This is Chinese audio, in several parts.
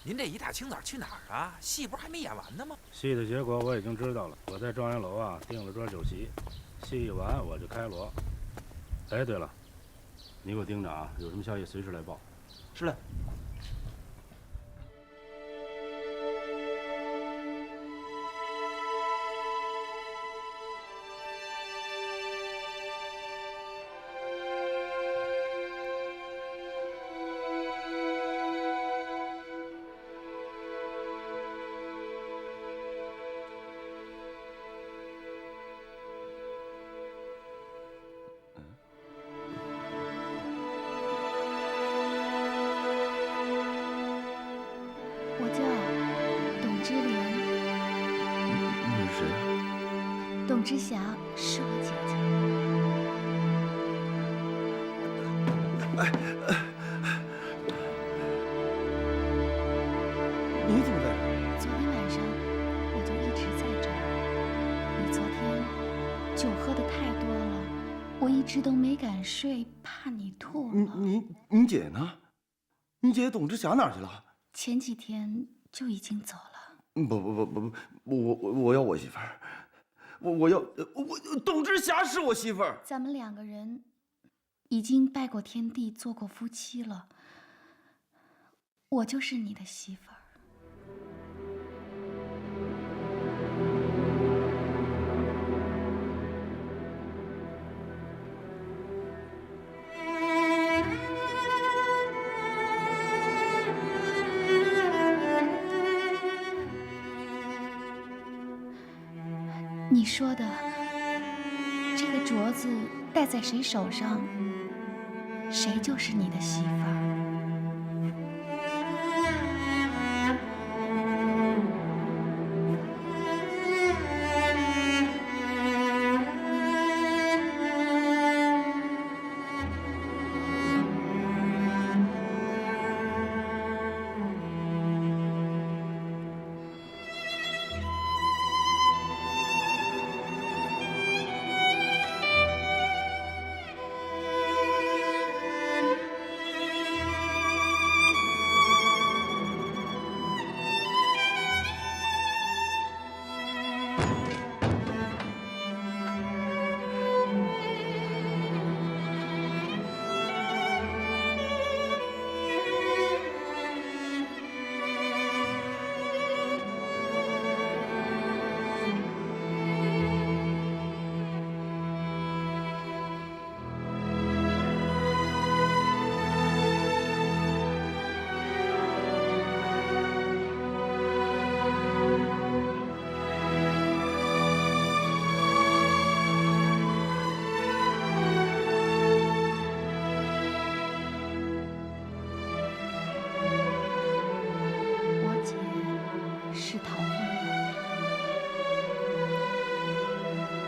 您这一大清早去哪儿啊？戏不是还没演完呢吗？戏的结果我已经知道了，我在状元楼啊订了桌酒席，戏一完我就开锣。哎，对了，你给我盯着啊，有什么消息随时来报。是嘞。我叫董之莲。你是谁啊？董之霞是我姐姐。你怎么在这儿？昨天晚上我就一直在这儿。你昨天酒喝的太多了，我一直都没敢睡，怕你吐了。你姐呢？你姐董之霞哪儿去了？前几天就已经走了。不，我要我媳妇儿，我董之霞是我媳妇儿。咱们两个人已经拜过天地，做过夫妻了，我就是你的媳妇儿。你说的这个镯子戴在谁手上，谁就是你的媳妇儿。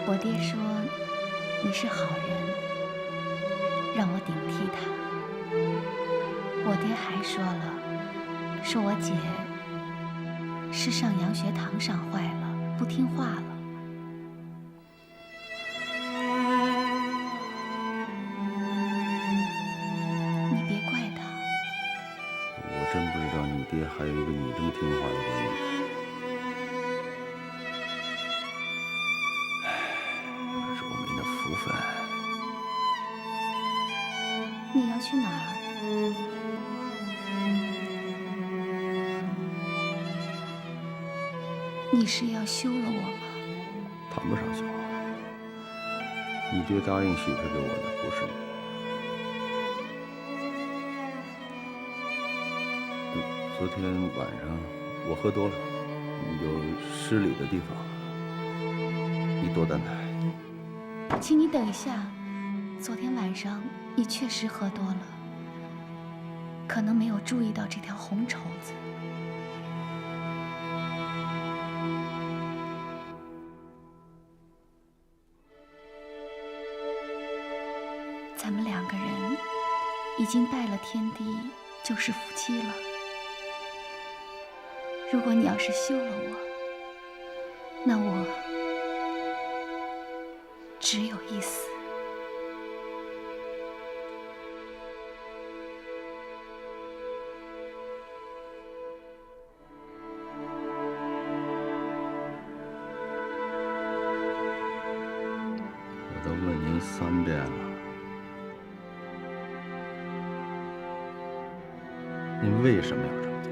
我爹说你是好人，让我顶替他。我爹还说了，说我姐是上洋学堂上坏了，不听话了。你别怪他。我真不知道你爹还有一个你这么听话的闺女。你要去哪儿？你是要休了我吗？谈不上休。你爹答应许配给我的不是你。昨天晚上我喝多了，有失礼的地方，你多担待。请你等一下，昨天晚上你确实喝多了，可能没有注意到这条红绸子。咱们两个人已经拜了天地，就是夫妻了。如果你要是休了我，那我只有一死。你为什么要这么做？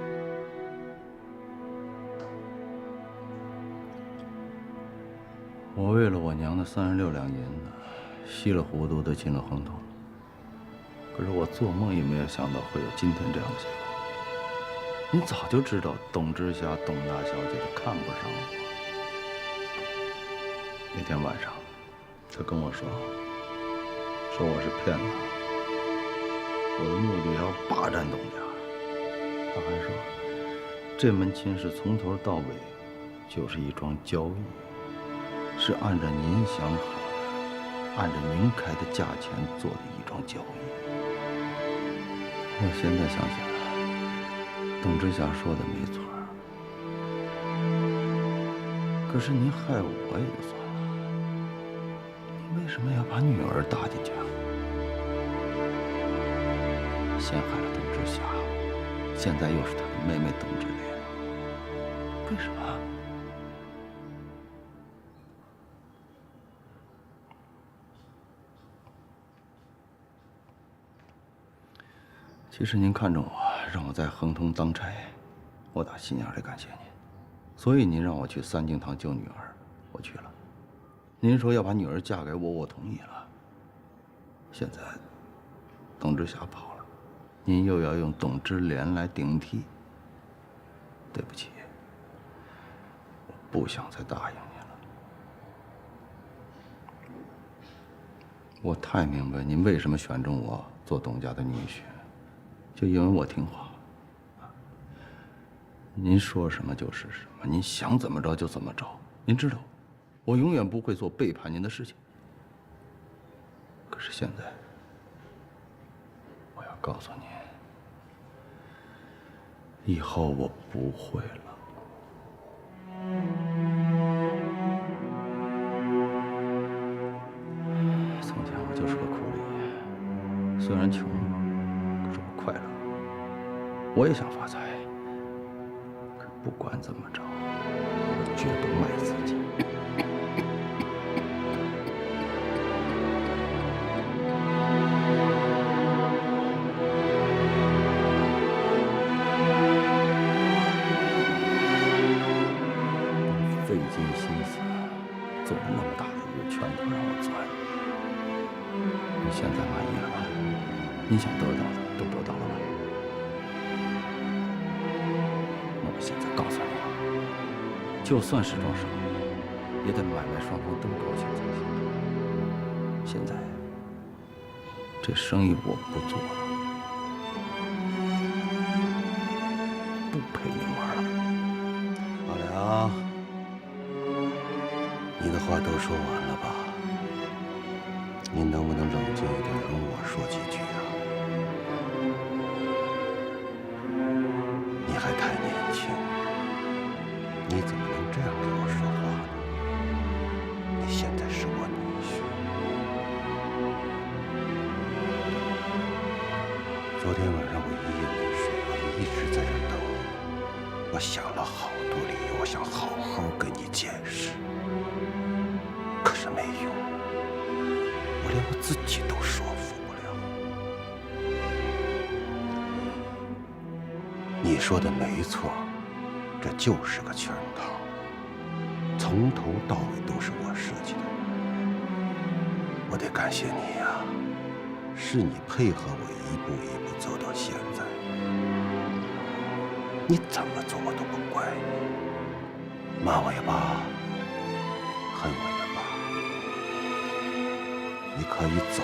我为了我娘的36两银子，稀里糊涂的进了亨通。可是我做梦也没有想到会有今天这样的结果。你早就知道董之霞、董大小姐她看不上我。那天晚上，她跟我说我是骗她，我的目的要霸占董家。她还说，这门亲事从头到尾就是一桩交易，是按照您想好的，按照您开的价钱做的一桩交易。我现在想起来，董之霞说的没错。可是您害我也就算了，你为什么要把女儿搭进去啊？先害了董之霞，现在又是她的妹妹董之莲，为什么？其实您看中我，让我在亨通当差，我打心眼里感谢您。所以您让我去三敬堂救女儿，我去了。您说要把女儿嫁给我，我同意了。现在董之霞跑了，您又要用董之莲来顶替。对不起，我不想再答应您了。我太明白您为什么选中我做董家的女婿。就因为我听话，您说什么就是什么，您想怎么着就怎么着。您知道，我永远不会做背叛您的事情。可是现在，我要告诉您，以后我不会了。从前我就是个苦力，虽然穷。快乐，我也想发财，可不管怎么着，我绝不卖自己。费尽心思做了那么大的一个圈套让我钻，你现在满意了吗？你想得到的都得到了吗？那我现在告诉你，就算是桩生意，也得买卖双方都高兴才行。现在这生意我不做了，不陪你玩了。老梁，你的话都说完了吧？你能不能冷静一点，容我说几句啊？你还太年轻，你怎么能这样跟我说话呢？你现在是我女婿。昨天晚上我一夜没睡，我一直在这儿等你。我想了好多理由，我想好好跟你解释，可是没用，我连我自己都说服不了。你说的没错，这就是个圈套，从头到尾都是我设计的。我得感谢你呀，是你配合我一步一步走到现在。你怎么做我都不怪你，骂我也罢，恨我也罢，你可以走，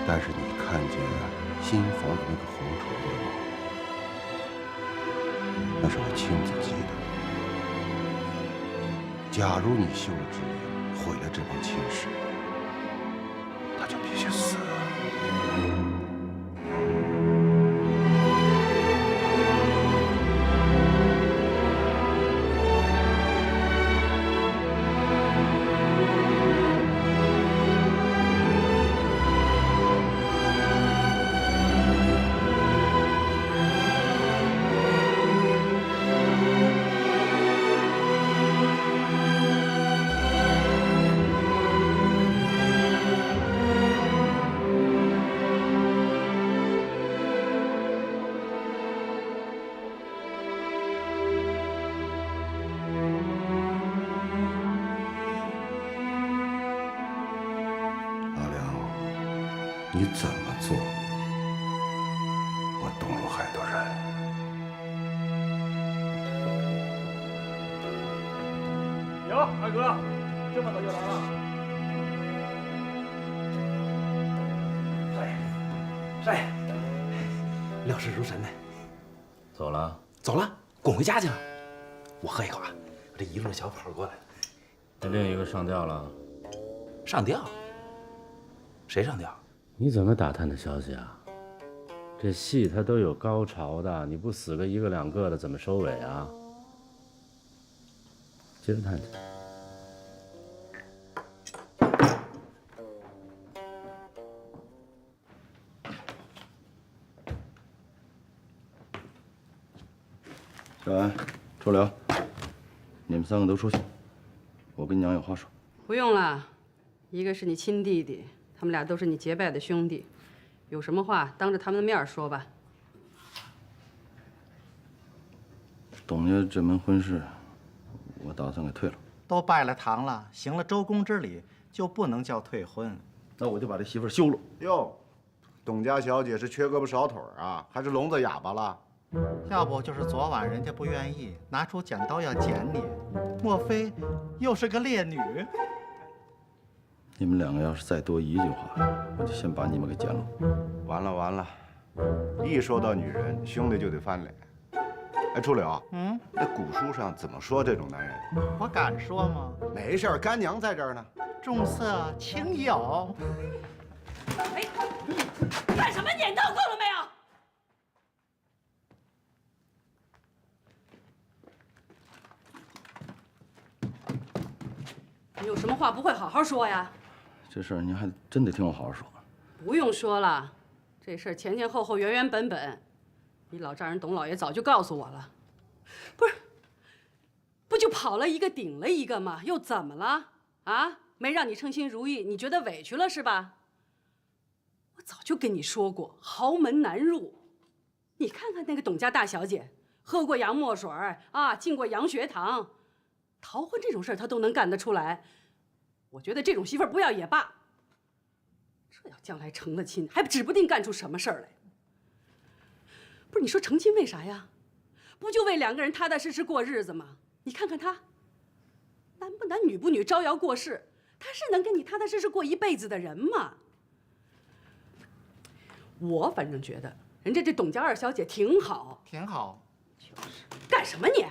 但是你看见新房子那个红绸了吗？那是我亲自系的。假如你休了之业，毁了这帮亲事，他就必须死。你怎么做，我董路海都认。哟，二哥，这么早就来了？少爷，料事如神呢。走了？走了，滚回家去了。我喝一口啊，我这一路小跑过来的。那另一个上吊了？上吊？谁上吊？你怎么打探的消息啊？这戏它都有高潮的，你不死个一个两个的，怎么收尾啊？接着探去。小安、周辽，你们三个都出去，我跟娘有话说。不用了，一个是你亲弟弟，他们俩都是你结拜的兄弟，有什么话当着他们的面说吧。董家这门婚事，我打算给退了。都拜了堂了，行了周公之礼，就不能叫退婚。那我就把这媳妇儿休了。哟，董家小姐是缺胳膊少腿啊，还是聋子哑巴了？要不就是昨晚人家不愿意拿出剪刀要剪你，莫非又是个烈女？你们两个要是再多一句话，我就先把你们给剪了。完了完了，一说到女人，兄弟就得翻脸。哎，初柳，那古书上怎么说这种男人？我敢说吗？没事儿，干娘在这儿呢。重色轻友。哎，干什么？撵到够了没有？你有什么话不会好好说呀？这事儿您还真得听我好好说。不用说了，这事儿前前后后、原原本本，你老丈人董老爷早就告诉我了。不就跑了一个顶了一个吗？又怎么了？啊，没让你称心如意，你觉得委屈了是吧？我早就跟你说过，豪门难入。你看看那个董家大小姐，喝过洋墨水啊，进过洋学堂，逃婚这种事儿她都能干得出来。我觉得这种媳妇儿不要也罢。这要将来成了亲，还指不定干出什么事儿来。不是你说成亲为啥呀？不就为两个人踏踏实实过日子吗？你看看他，男不男女不女，招摇过市，他是能跟你踏踏实实过一辈子的人吗？我反正觉得人家这董家二小姐挺好，挺好。就是干什么你？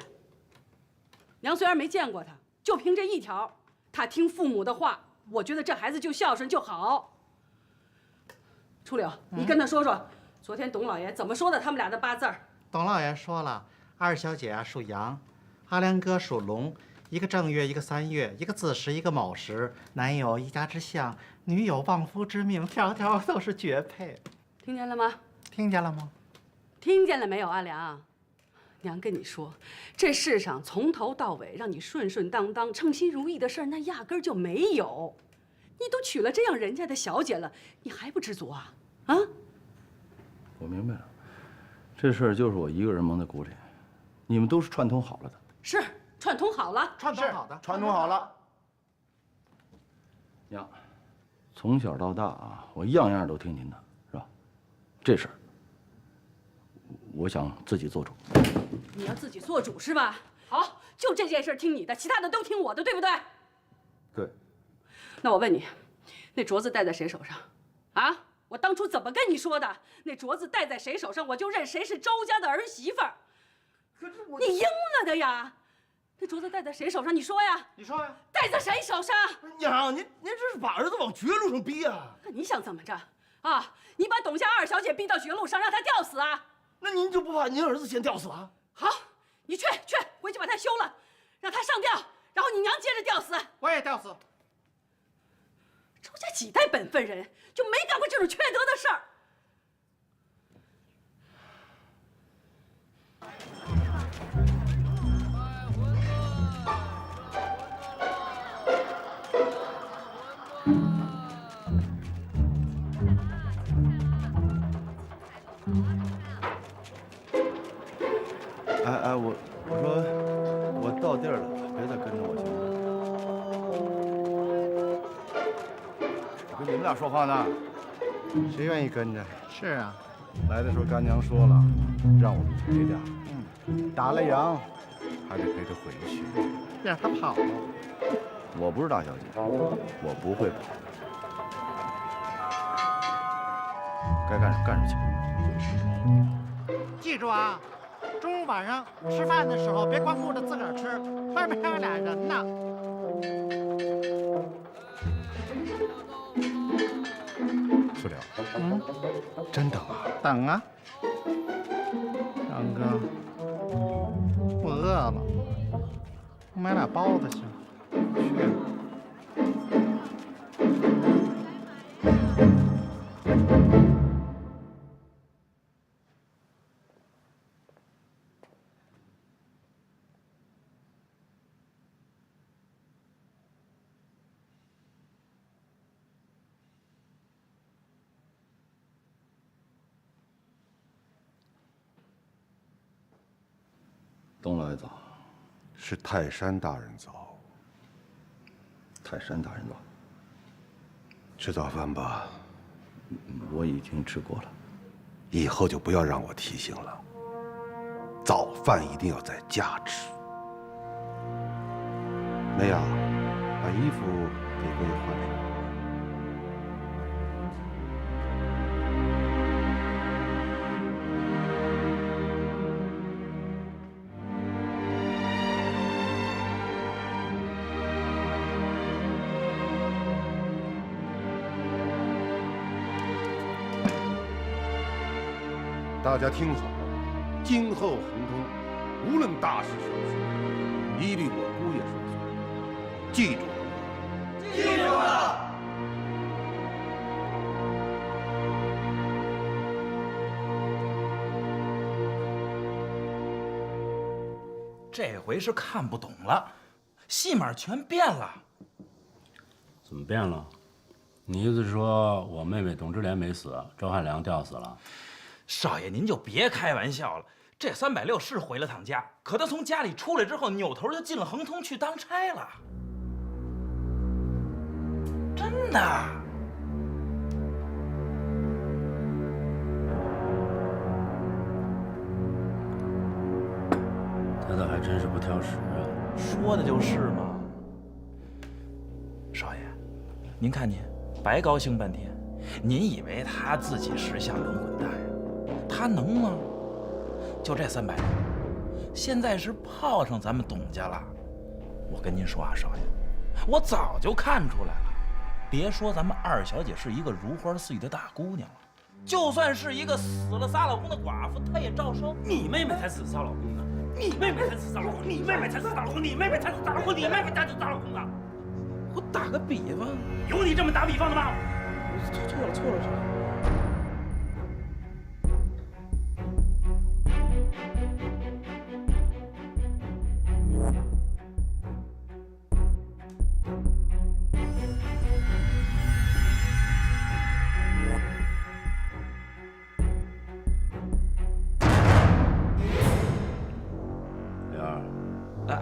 娘虽然没见过他，就凭这一条，他听父母的话，我觉得这孩子就孝顺就好。初柳，你跟他说说，昨天董老爷怎么说的他们俩的八字儿？董老爷说了，二小姐啊属羊，阿良哥属龙，一个正月，一个三月，一个子时，一个卯时，男有一家之相，女有望夫之命，条条都是绝配。听见了吗？听见了吗？听见了没有，阿良？娘跟你说，这世上从头到尾让你顺顺当当、称心如意的事儿，那压根儿就没有。你都娶了这样人家的小姐了，你还不知足啊？啊？我明白了，这事儿就是我一个人蒙在鼓里，你们都是串通好了的。是串通好了，串通好的，传统好了。娘，从小到大啊，我样样都听您的，是吧？这事儿，我想自己做主。你要自己做主是吧？好，就这件事听你的，其他的都听我的，对不对？对。那我问你，那镯子戴在谁手上？啊？我当初怎么跟你说的？那镯子戴在谁手上，我就认谁是周家的儿媳妇儿。可是我，你应了的呀！那镯子戴在谁手上？你说呀？你说呀？戴在谁手上？娘，您这是把儿子往绝路上逼啊！那你想怎么着？啊？你把董家二小姐逼到绝路上，让她吊死啊？那您就不怕您儿子先吊死啊？好，你去回去把她休了，让她上吊，然后你娘接着吊死。我也吊死。周家几代本分人，就没干过这种缺德的事儿。哎，我说我到地儿了，别再跟着我行吗？我跟你们俩说话呢。谁愿意跟着？是啊，来的时候干娘说了，让我们陪点儿。打了烊还得陪他回去。让他跑了。我不是大小姐，我不会跑。该干什么干什么去。记住啊，中午晚上吃饭的时候别光顾着自个儿吃，外面还有俩人呢。素柳，真等啊？等啊，杨哥，我饿了，我买俩包子去。去。董老爷早。是泰山大人早。泰山大人早。吃早饭吧。我已经吃过了。以后就不要让我提醒了。早饭一定要在家吃。梅雅，把衣服给哥也换上。大家听好了，今后恒通，无论大事小事，一律我姑爷说算。记住了吗？记住了。这回是看不懂了，戏码全变了。怎么变了？你意思是说我妹妹董之莲没死，周汉良吊死了？少爷，您就别开玩笑了。这360是回了趟家，可他从家里出来之后，扭头就进了恒通去当差了。真的。他倒还真是不挑食啊。说的就是嘛。少爷，您看您白高兴半天，您以为他自己识相能滚蛋呀？他能吗？就这360，现在是泡上咱们董家了。我跟您说啊，少爷，我早就看出来了。别说咱们二小姐是一个如花似玉的大姑娘了，就算是一个死了仨老公的寡妇，她也照收。你妹妹才死仨老公呢！你妹妹才死仨老公！你妹妹才死仨老公！你妹妹才死仨老公！你妹妹才死仨老公啊！我打个比方，有你这么打比方的吗？错了，少爷。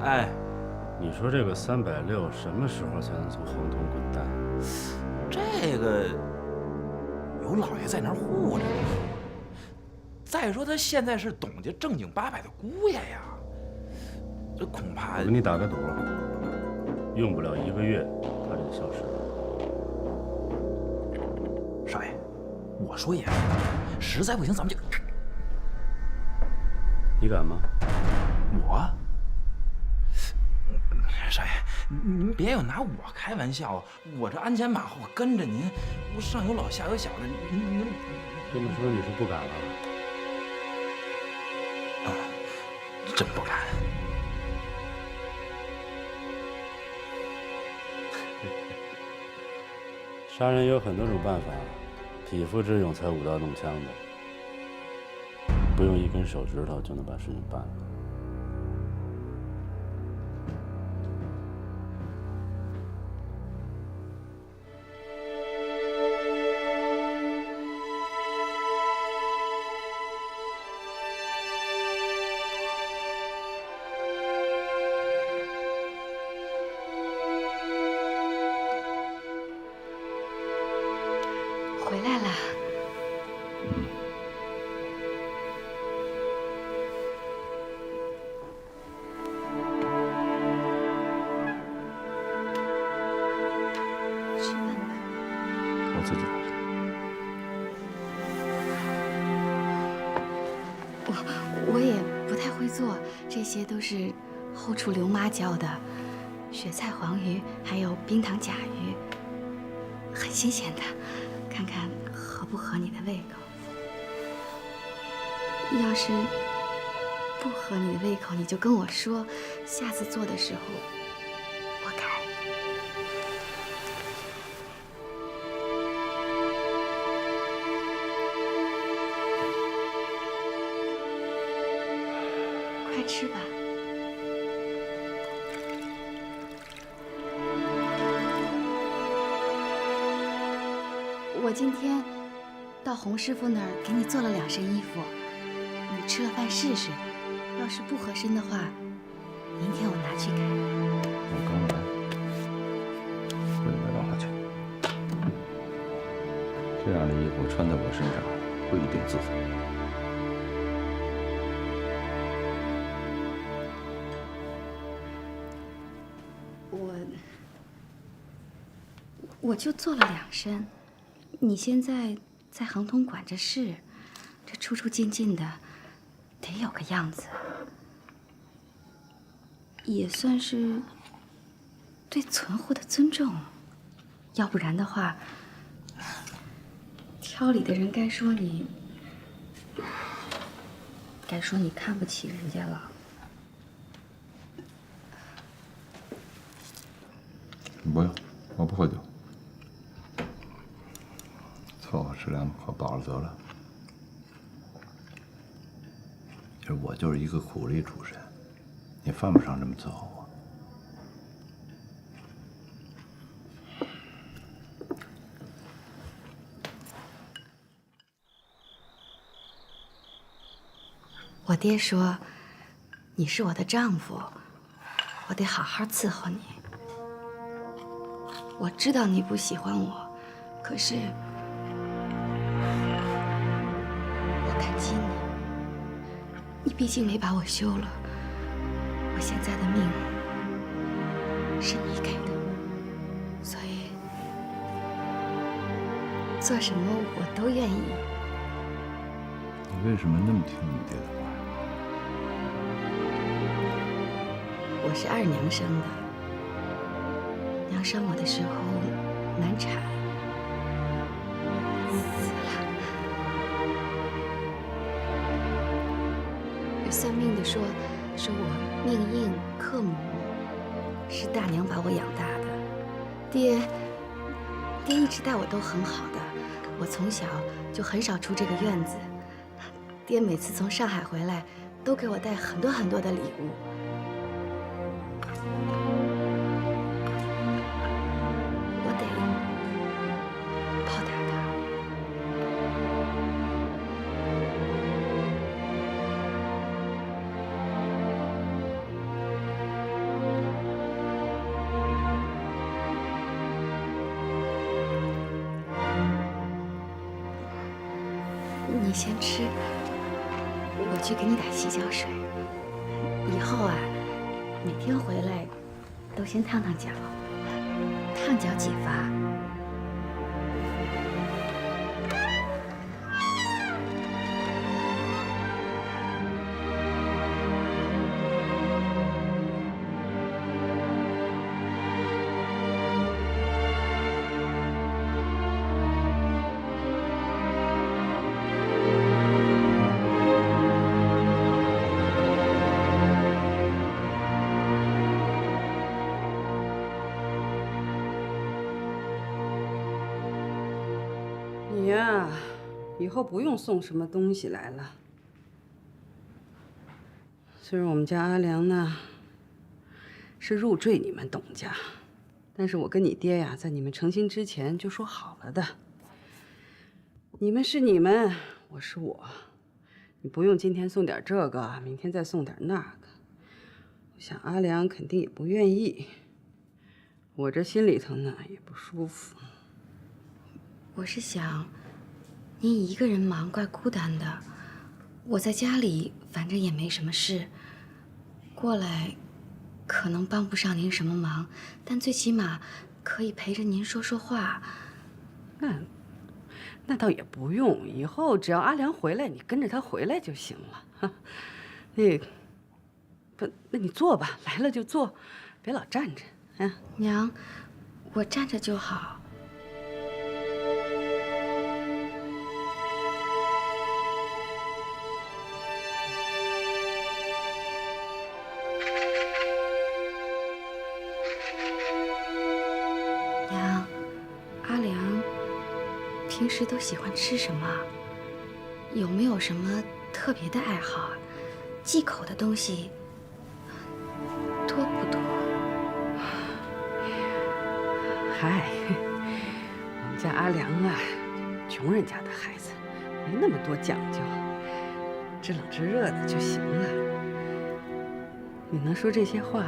哎，你说这个360什么时候才能从恒通滚蛋？这个有老爷在那儿护着呢。再说他现在是董家正经八百的姑爷呀，这恐怕……我给你打个赌，用不了1个月，他就消失了。少爷，我说也是，实在不行咱们就……你敢吗？我。少爷，您别又拿我开玩笑啊！我这鞍前马后跟着您，我上有老下有小的，您这么说你是不敢了？啊，真不敢。杀人有很多种办法，匹夫之勇才舞刀弄枪的，不用一根手指头就能把事情办了。回来了。我也不太会做，这些都是后厨刘妈教的，雪菜黄鱼还有冰糖甲鱼，很新鲜的，看看合不合你的胃口。要是不合你的胃口，你就跟我说，下次做的时候我改。快吃吧。我今天到洪师傅那儿给你做了2身衣服，你吃了饭试试，要是不合身的话，明天我拿去改。我刚来，我也没办法去。这样的衣服穿在我身上不一定自在。我就做了2身，你现在在杭通管着事，这出出进进的，得有个样子，也算是对存户的尊重。要不然的话，挑理的人该说你看不起人家了。不用，我不喝酒。凑合吃2口饱了得了。其实我就是一个苦力出身，也犯不上这么伺候我。我爹说，你是我的丈夫，我得好好伺候你。我知道你不喜欢我，可是我感激你。你毕竟没把我休了，我现在的命是你给的，所以做什么我都愿意。你为什么那么听你爹的话呀？我是2娘生的，娘生我的时候难产，死了。有算命的说我命硬克母，是大娘把我养大的。爹一直待我都很好的，我从小就很少出这个院子。爹每次从上海回来，都给我带很多很多的礼物。我得报答他。你先吃，我去给你打洗脚水。以后啊，每天回来都先烫烫脚，烫脚几发。你呀，以后不用送什么东西来了。虽然我们家阿良呢是入赘你们董家，但是我跟你爹呀，在你们成亲之前就说好了的。你们是你们，我是我，你不用今天送点这个，明天再送点那个。我想阿良肯定也不愿意，我这心里头呢也不舒服。我是想，您一个人忙怪孤单的，我在家里反正也没什么事，过来可能帮不上您什么忙，但最起码可以陪着您说说话。那倒也不用，以后只要阿良回来，你跟着他回来就行了。那你坐吧，来了就坐，别老站着。娘，我站着就好。娘，阿良平时都喜欢吃什么？有没有什么特别的爱好？忌口的东西多不多？嗨，我们家阿良啊，穷人家的孩子，没那么多讲究，知冷知热的就行了。你能说这些话，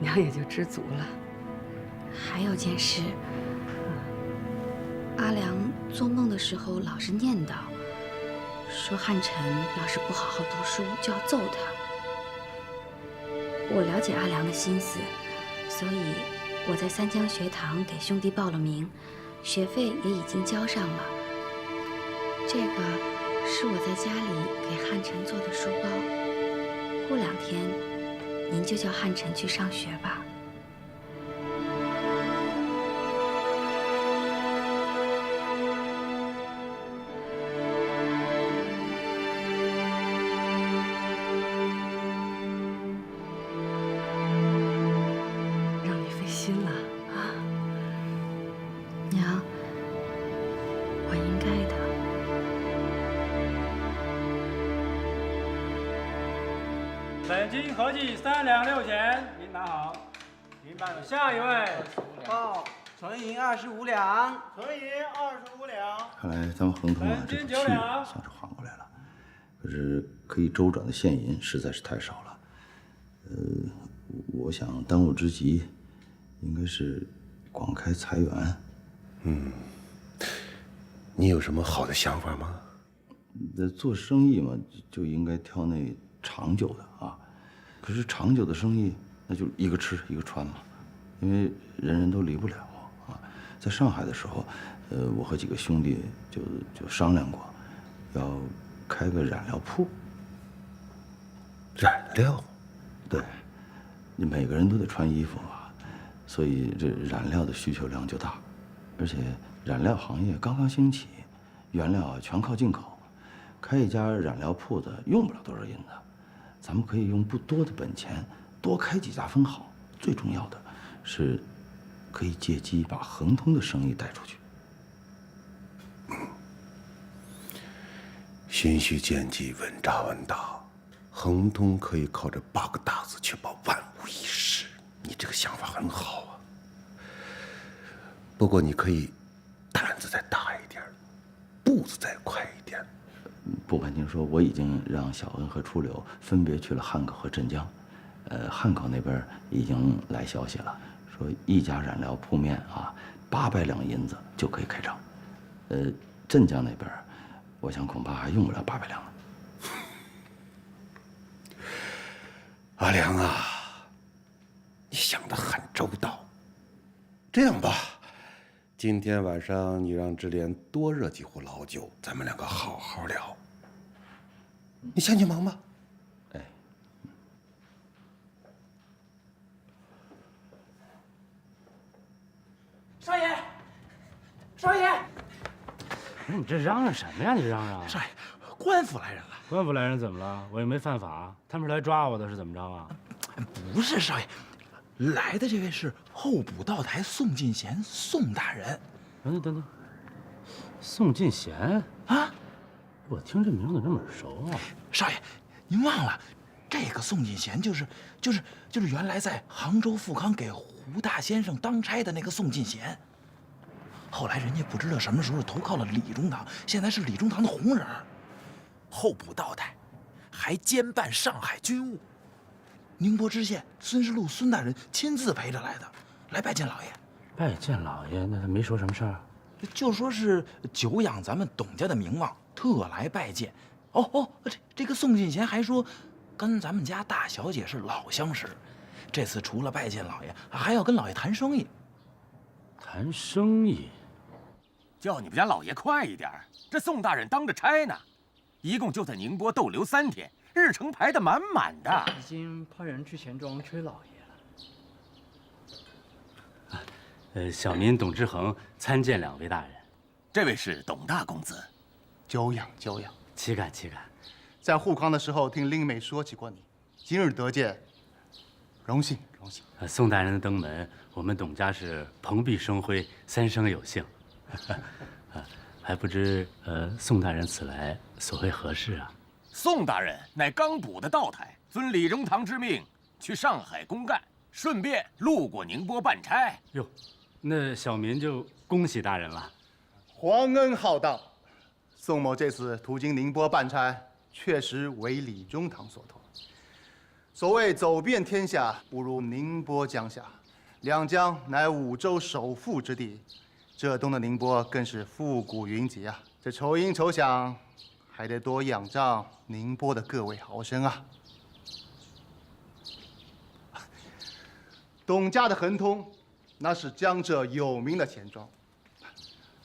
娘也就知足了。还有件事，阿良做梦的时候老是念叨，说汉晨要是不好好读书，就要揍他。我了解阿良的心思，所以我在三江学堂给兄弟报了名，学费也已经交上了。这个是我在家里给汉晨做的书包，过2天您就叫汉晨去上学吧。本金合计3两6钱，您拿好。您办的下一位。报纯银25两。纯银25两。看来咱们恒通啊，这口气算是缓过来了。可是可以周转的现银实在是太少了。我想当务之急，应该是广开财源。你有什么好的想法吗？做生意嘛，就应该挑那长久的啊。可是长久的生意，那就一个吃一个穿嘛，因为人人都离不了啊。在上海的时候，我和几个兄弟就商量过，要开个染料铺。染料？对，你每个人都得穿衣服啊，所以这染料的需求量就大，而且染料行业刚刚兴起，原料全靠进口，开一家染料铺子用不了多少银子。咱们可以用不多的本钱多开几家分行，最重要的是可以借机把恒通的生意带出去。循序渐进，稳扎稳打，恒通可以靠这8个大字确保万无一失。你这个想法很好啊，不过你可以胆子再大一点，步子再快一点。不瞒您说，我已经让小恩和初柳分别去了汉口和镇江，汉口那边已经来消息了，说一家染料铺面啊，800两银子就可以开张。镇江那边，我想恐怕还用不了800两呢。阿良啊，你想得很周到。这样吧，今天晚上你让志莲多热几壶老酒，咱们2个好好聊。你先去忙吧。哎，少爷，少爷，你这嚷嚷什么呀？你嚷嚷！少爷，官府来人了。官府来人怎么了？我又没犯法，他们是来抓我的，是怎么着啊？不是少爷，来的这位是候补道台宋进贤宋大人。等，宋进贤啊！我听这名字这么耳熟啊！少爷，您忘了，这个宋进贤就是原来在杭州富康给胡大先生当差的那个宋进贤。后来人家不知道什么时候投靠了李中堂，现在是李中堂的红人，候补道台，还兼办上海军务。宁波知县孙世禄孙大人亲自陪着来的，来拜见老爷。拜见老爷，那他没说什么事儿？就说是久仰咱们董家的名望，特来拜见。这个宋进贤还说，跟咱们家大小姐是老相识，这次除了拜见老爷，还要跟老爷谈生意。谈生意？叫你们家老爷快一点，这宋大人当着差呢，一共就在宁波逗留3天，日程排得满满的。已经派人去钱庄催老爷了。小民董之恒参见2位大人。这位是董大公子，久仰久仰，岂敢岂敢。在护康的时候听令妹说起过你，今日得见，荣幸荣幸。宋大人的登门，我们董家是蓬荜生辉，三生有幸。还不知宋大人此来所谓何事啊？宋大人乃刚补的道台，遵李中堂之命去上海公干，顺便路过宁波办差。哟，那小民就恭喜大人了。皇恩浩荡，宋某这次途经宁波办差，确实为李中堂所托。所谓走遍天下，不如宁波江夏。两江乃5州首富之地，浙东的宁波更是富古云集啊！这酬银酬饷，还得多仰仗宁波的各位豪绅啊！董家的恒通，那是江浙有名的钱庄。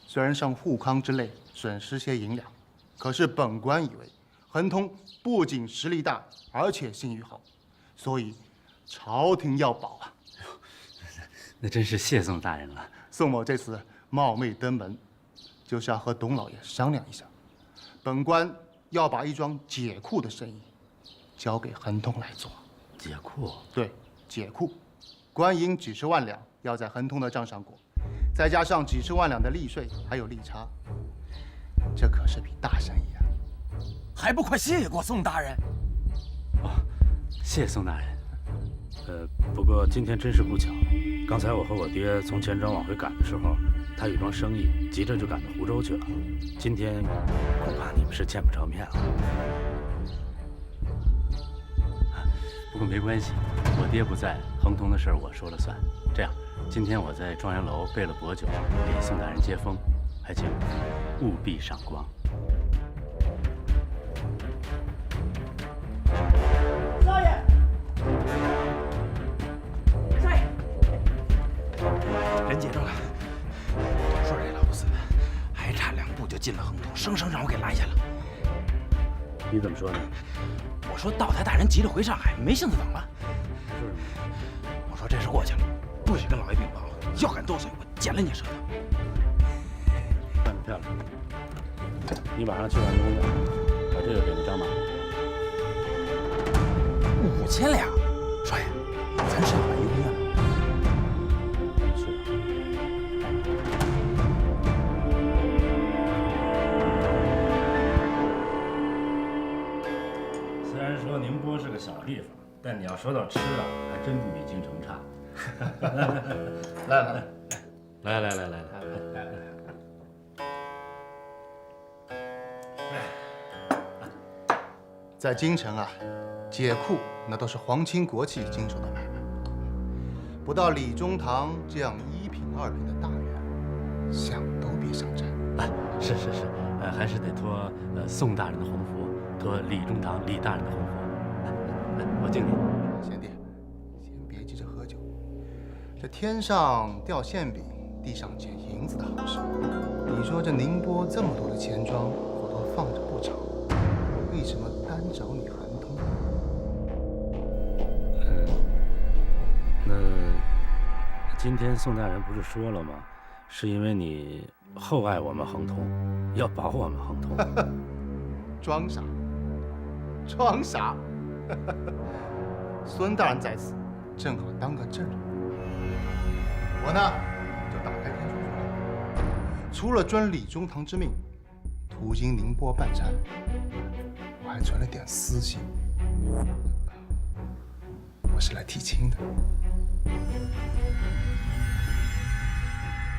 虽然上护康之类损失些银两，可是本官以为恒通不仅实力大，而且信誉好，所以朝廷要保啊。那真是谢宋大人了。宋某这次冒昧登门，就是要和董老爷商量一下，本官要把一桩解库的生意交给恒通来做。解库？对，解库，官银几十万两要在恒通的账上过，再加上几十万两的利税，还有利差，这可是笔大生意啊！还不快谢过宋大人？哦，谢宋大人。不过今天真是不巧，刚才我和我爹从钱庄往回赶的时候，他有桩生意，急着就赶到湖州去了。今天恐怕你们是见不着面了。不过没关系，我爹不在，恒通的事我说了算。这样，今天我在状元楼备了薄酒，给宋大人接风，还请务必赏光。少爷，少爷，人接着了。说这老不死的，还差2步就进了恒通，生生让我给拦下了。你怎么说的？我说道台大人急着回上海，没性子等了。我说这事过去了，不许跟老爷禀报，要敢多嘴，我剪了你舌头。干得漂亮！你晚上去万宁公园，把这个给那张马。5000两，少爷，咱是要万宁公园了。是。虽然说宁波是个小地方，但你要说到吃的，还真不比京城差。来。在京城啊，解库那都是皇亲国戚经手的买卖，不到李中堂这样1品2品的大员，想都别想沾。是，还是得托宋大人的鸿福，托李中堂李大人的鸿福。我敬你。贤弟，先别急着喝酒。这天上掉馅饼，地上捡银子的好事，你说这宁波这么多的钱庄，我都放着不炒，为什么单找你恒通？那今天宋大人不是说了吗？是因为你厚爱我们恒通，要保我们恒通。装傻。孙大人在此，正好当个证人。我呢，就打开天书说，除了遵李中堂之命，途经宁波办差，我还存了点私心，我是来提亲的。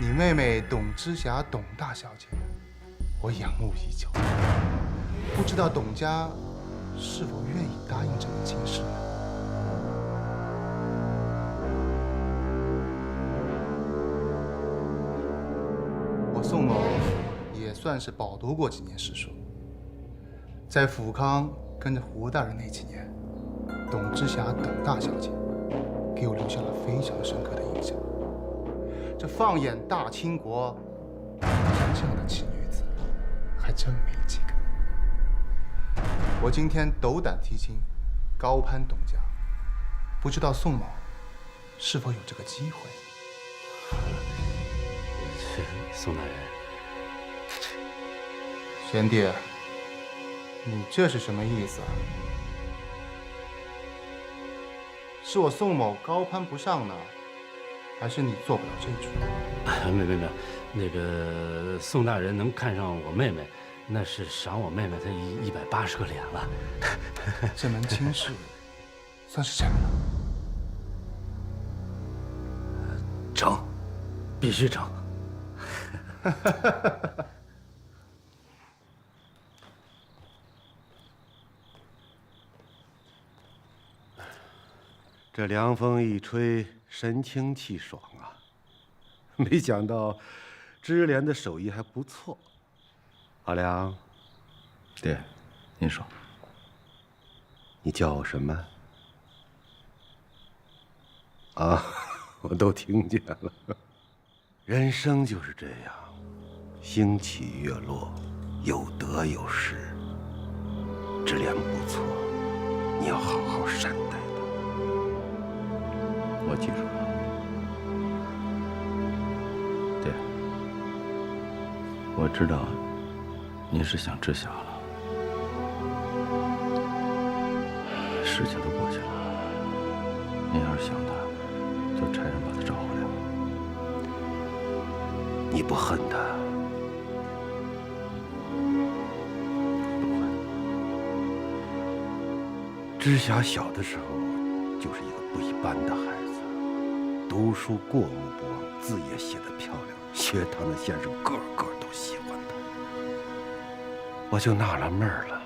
你妹妹董之霞，董大小姐，我仰慕已久，不知道董家是否愿意答应这门亲事呢？我宋某也算是饱读过几年史书，在府康跟着胡大人那几年，董之霞董大小姐给我留下了非常深刻的印象。这放眼大清国，这样的奇女子还真没几个。我今天斗胆提亲，高攀董家，不知道宋某是否有这个机会？宋大人，贤弟，你这是什么意思啊？是我宋某高攀不上呢，还是你做不了这主？没，那个宋大人能看上我妹妹，那是赏我妹妹她180个脸了。这门亲事算是成了。成，必须成。这凉风一吹，神清气爽啊！没想到知莲的手艺还不错。阿良，爹，您说，你叫我什么？啊，我都听见了。人生就是这样，兴起月落，有得有失。知莲不错，你要好好善待她。我记住了。爹，我知道您是想知晓了，事情都过去了，您要是想他，就差人把他找回来吧。你不恨他？不会。知霞小的时候就是一个不一般的孩子，读书过目不忘，字也写得漂亮，学堂的先生个个都喜欢他。我就纳了闷了，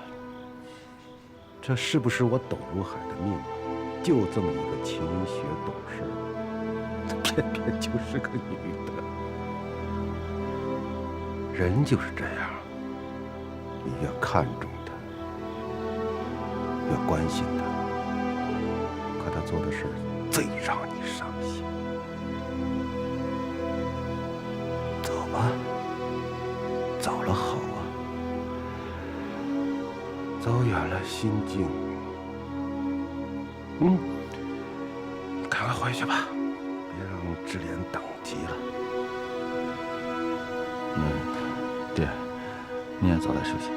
这是不是我董如海的命啊？就这么一个勤学懂事，偏偏就是个女的。人就是这样，你越看重他，越关心他，可他做的事最让你伤心。走吧，走了好啊，走远了心静。你赶快回去吧，别让知莲等急了。爹，你也早点休息。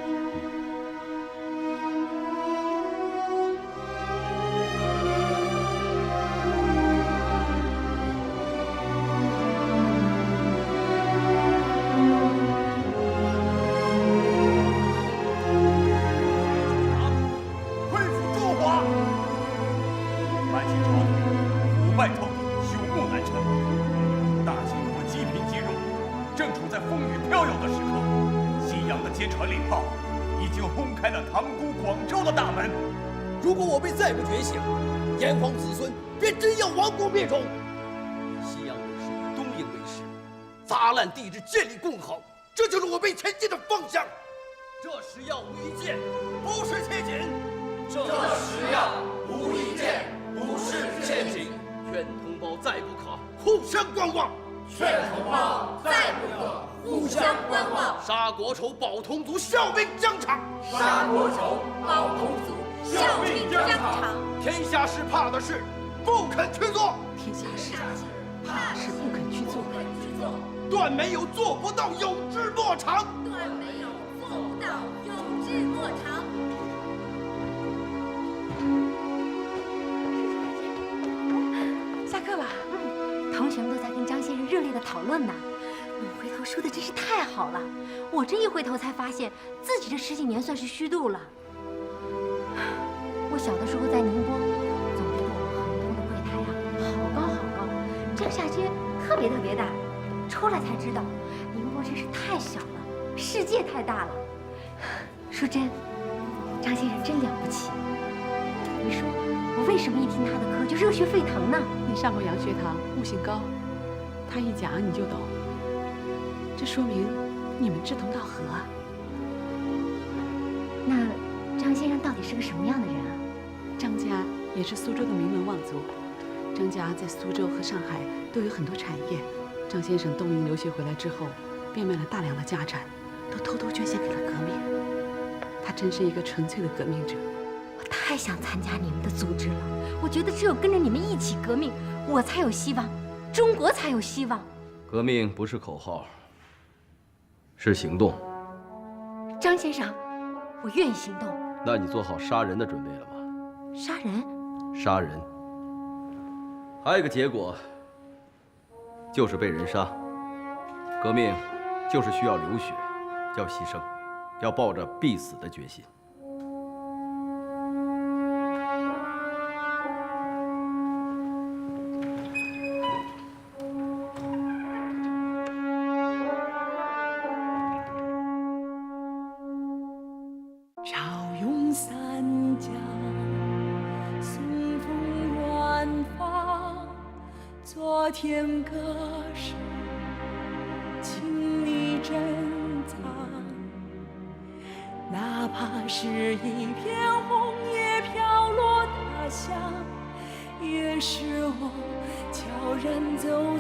恢复中华！满清朝廷腐败透顶，朽木难成，大清国积贫积弱，正处在风雨飘摇的时刻。西洋的坚船利炮已经轰开了塘沽、广州的大门。如果我辈再不觉醒，炎黄子孙便真要亡国灭种。西洋人士以东瀛为师，砸烂帝制，建立共好，这就是我辈前进的方向。这时要无一剑，不是陷阱。这时要无一剑，不是陷阱。劝同胞再不可互相观望。劝同胞再不可互相观望。杀国仇，保同族，效命疆场。杀国仇，保同族，效命疆场。天下事怕的是不肯去做，天下事怕是不肯去做。断没有做不到，有志莫长。断没有做不到，有志莫长。下课了。同学们都在跟张先生热烈的讨论呢。回头说的真是太好了，我这一回头才发现自己这10几年算是虚度了。我小的时候在宁波，总觉得我们杭州的柜台呀好高好高，这个下街特别大，出来才知道宁波真是太小了，世界太大了。说真，张先生真了不起。你说我为什么一听他的课就热血沸腾呢？你上过洋学堂，悟性高，他一讲你就懂，这说明你们志同道合啊。那张先生到底是个什么样的人啊？张家也是苏州的名门望族，张家在苏州和上海都有很多产业。张先生东瀛留学回来之后，变卖了大量的家产，都偷偷捐献给了革命。他真是一个纯粹的革命者。我太想参加你们的组织了，我觉得只有跟着你们一起革命，我才有希望，中国才有希望。革命不是口号，是行动。张先生，我愿意行动。那你做好杀人的准备了吗？杀人？杀人。还有一个结果，就是被人杀。革命就是需要流血，要牺牲，要抱着必死的决心。潮涌三江，送风远方，昨天歌声，请你珍藏。哪怕是一片红叶飘落他乡，也是我悄然走